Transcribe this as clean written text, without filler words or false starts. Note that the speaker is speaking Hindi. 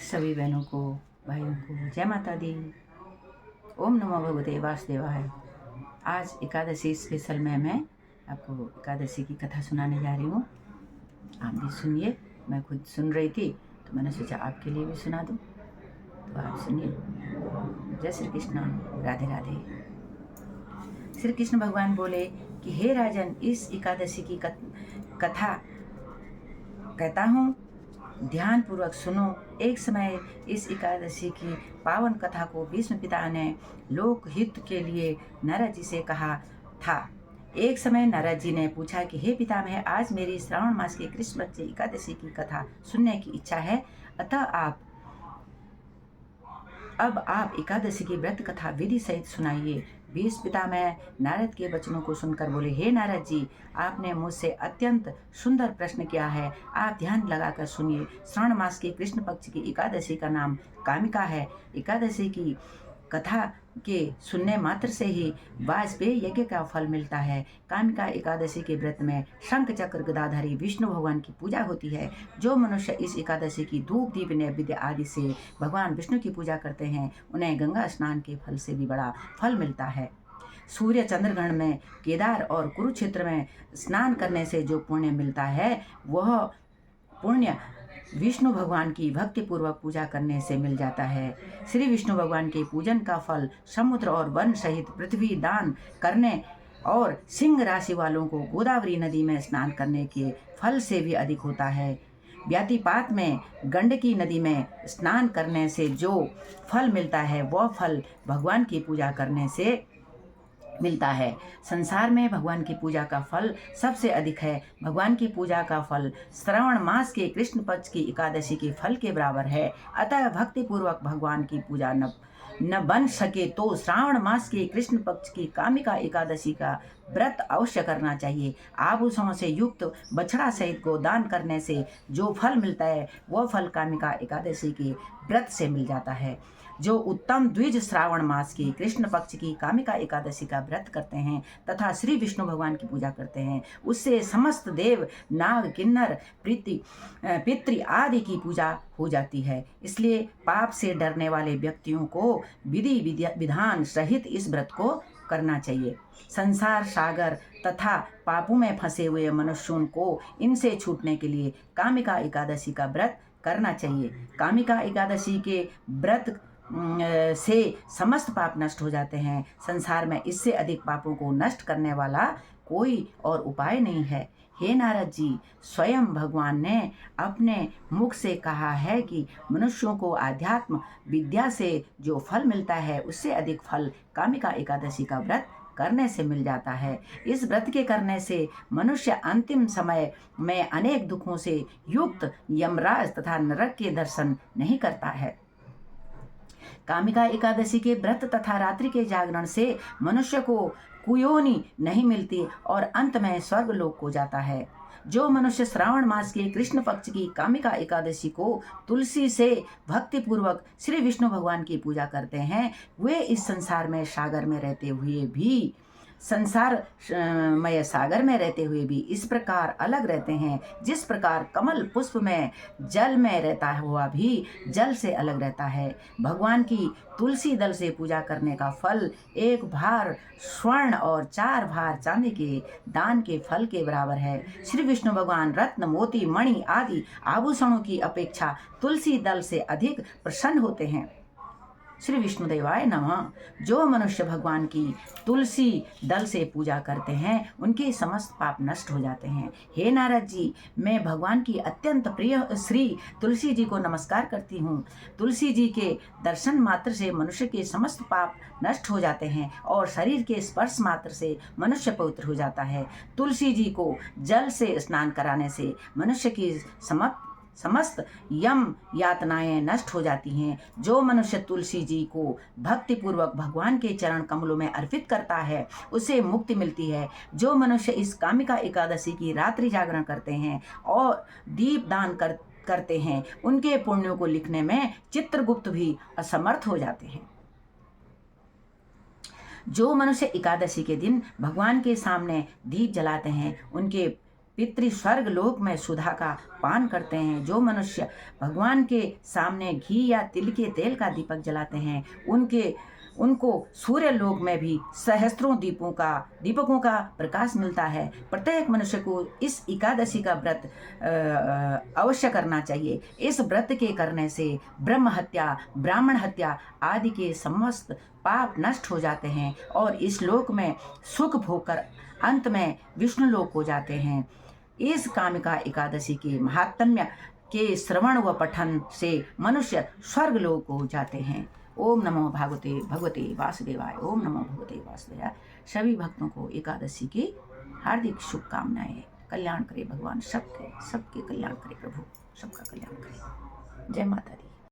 सभी बहनों को, भाइयों को जय माता दी। ओम नमो भगवते वासुदेवाय। आज एकादशी स्पेशल में मैं आपको एकादशी की कथा सुनाने जा रही हूँ। आप भी सुनिए। मैं खुद सुन रही थी तो मैंने सोचा आपके लिए भी सुना दूँ, तो आप सुनिए। जय श्री कृष्ण, राधे राधे। श्री कृष्ण भगवान बोले कि हे राजन, इस एकादशी की कथा कहता हूँ, ध्यान पूर्वक सुनो। एक समय इस एकादशी की पावन कथा को भीष्म पिता ने लोक हित के लिए नारद जी से कहा था। एक समय नारद जी ने पूछा कि हे पितामह, आज मेरी श्रावण मास के कृष्ण पक्ष एकादशी की कथा सुनने की इच्छा है, अतः अब आप एकादशी की व्रत कथा विधि सहित सुनाइए। भीष्म पितामह नारद के वचनों को सुनकर बोले, हे नारद जी, आपने मुझसे अत्यंत सुंदर प्रश्न किया है। आप ध्यान लगाकर सुनिए। श्रावण मास के कृष्ण पक्ष की एकादशी का नाम कामिका है। एकादशी की कथा के सुनने मात्र से ही वाजपेयी यज्ञ का फल मिलता है। कामिका एकादशी के व्रत में शंख चक्र गदाधारी विष्णु भगवान की पूजा होती है। जो मनुष्य इस एकादशी की धूप दीप नैवेद्य आदि से भगवान विष्णु की पूजा करते हैं, उन्हें गंगा स्नान के फल से भी बड़ा फल मिलता है। सूर्य चंद्रग्रहण में केदार और कुरुक्षेत्र में स्नान करने से जो पुण्य मिलता है, वह पुण्य विष्णु भगवान की भक्ति पूर्वक पूजा करने से मिल जाता है। श्री विष्णु भगवान के पूजन का फल समुद्र और वन सहित पृथ्वी दान करने और सिंह राशि वालों को गोदावरी नदी में स्नान करने के फल से भी अधिक होता है। व्यातिपात में गंडकी नदी में स्नान करने से जो फल मिलता है, वह फल भगवान की पूजा करने से मिलता है। संसार में भगवान की पूजा का फल सबसे अधिक है। भगवान की पूजा का फल श्रावण मास के कृष्ण पक्ष की एकादशी के फल के बराबर है। अतः भक्ति पूर्वक भगवान की पूजा न बन सके तो श्रावण मास के कृष्ण पक्ष की कामिका एकादशी का व्रत अवश्य करना चाहिए। आभूषणों से युक्त बछड़ा सहित गोदान करने से जो फल मिलता है, वह फल कामिका एकादशी के व्रत से मिल जाता है। जो उत्तम द्विज श्रावण मास की कृष्ण पक्ष की कामिका एकादशी का व्रत करते हैं तथा श्री विष्णु भगवान की पूजा करते हैं, उससे समस्त देव, नाग, किन्नर, पितृ आदि की पूजा हो जाती है। इसलिए पाप से डरने वाले व्यक्तियों को विधि विधान सहित इस व्रत को करना चाहिए। संसार सागर तथा पापों में फंसे हुए मनुष्यों को इनसे छूटने के लिए कामिका एकादशी का व्रत करना चाहिए। कामिका एकादशी के व्रत से समस्त पाप नष्ट हो जाते हैं। संसार में इससे अधिक पापों को नष्ट करने वाला कोई और उपाय नहीं है। हे नारद जी, स्वयं भगवान ने अपने मुख से कहा है कि मनुष्यों को आध्यात्म विद्या से जो फल मिलता है, उससे अधिक फल कामिका एकादशी का व्रत करने से मिल जाता है। इस व्रत के करने से मनुष्य अंतिम समय में अनेक दुखों से युक्त यमराज तथा नरक के दर्शन नहीं करता है। कामिका एकादशी के व्रत तथा रात्रि के जागरण से मनुष्य को कुयोनि नहीं मिलती और अंत में स्वर्ग लोक को जाता है। जो मनुष्य श्रावण मास के कृष्ण पक्ष की कामिका एकादशी को तुलसी से भक्ति पूर्वक श्री विष्णु भगवान की पूजा करते हैं, वे इस संसार में सागर में रहते हुए भी संसारमय सागर में रहते हुए भी इस प्रकार अलग रहते हैं, जिस प्रकार कमल पुष्प में जल में रहता हुआ भी जल से अलग रहता है। भगवान की तुलसी दल से पूजा करने का फल 1 भार स्वर्ण और 4 भार चांदी के दान के फल के बराबर है। श्री विष्णु भगवान रत्न, मोती, मणि आदि आभूषणों की अपेक्षा तुलसी दल से अधिक प्रसन्न होते हैं। श्री विष्णुदेवाय नमः। जो मनुष्य भगवान की तुलसी दल से पूजा करते हैं, उनके समस्त पाप नष्ट हो जाते हैं। हे नारद जी, मैं भगवान की अत्यंत प्रिय श्री तुलसी जी को नमस्कार करती हूँ। तुलसी जी के दर्शन मात्र से मनुष्य के समस्त पाप नष्ट हो जाते हैं और शरीर के स्पर्श मात्र से मनुष्य पवित्र हो जाता है। तुलसी जी को जल से स्नान कराने से मनुष्य की समस्त यम यातनाएं नष्ट हो जाती हैं। जो मनुष्य तुलसी जी को भक्ति पूर्वक भगवान के चरण कमलों में अर्पित करता है, उसे मुक्ति मिलती है। जो मनुष्य इस कामिका एकादशी की रात्रि जागरण करते हैं और दीप दान करते हैं, उनके पुण्यों को लिखने में चित्रगुप्त भी असमर्थ हो जाते हैं। जो मनुष्य एकादशी के दिन भगवान के सामने दीप जलाते हैं, उनके पितृ स्वर्ग लोक में सुधा का पान करते हैं। जो मनुष्य भगवान के सामने घी या तिल के तेल का दीपक जलाते हैं उनको सूर्य लोक में भी सहस्त्रों दीपकों का प्रकाश मिलता है। प्रत्येक मनुष्य को इस एकादशी का व्रत अवश्य करना चाहिए। इस व्रत के करने से ब्रह्म हत्या, ब्राह्मण हत्या आदि के समस्त पाप नष्ट हो जाते हैं और इस लोक में सुख भोगकर अंत में विष्णु लोक हो जाते हैं। इस कामिका एकादशी के महात्म्य के श्रवण व पठन से मनुष्य स्वर्ग लोक को जाते हैं। ओम नमो भगवते वासुदेवाय। ओम नमो भगवते वासुदेवाय। सभी भक्तों को एकादशी की हार्दिक शुभकामनाएं। कल्याण करे भगवान, सबके कल्याण करे प्रभु, सबका कल्याण करे। जय माता दी।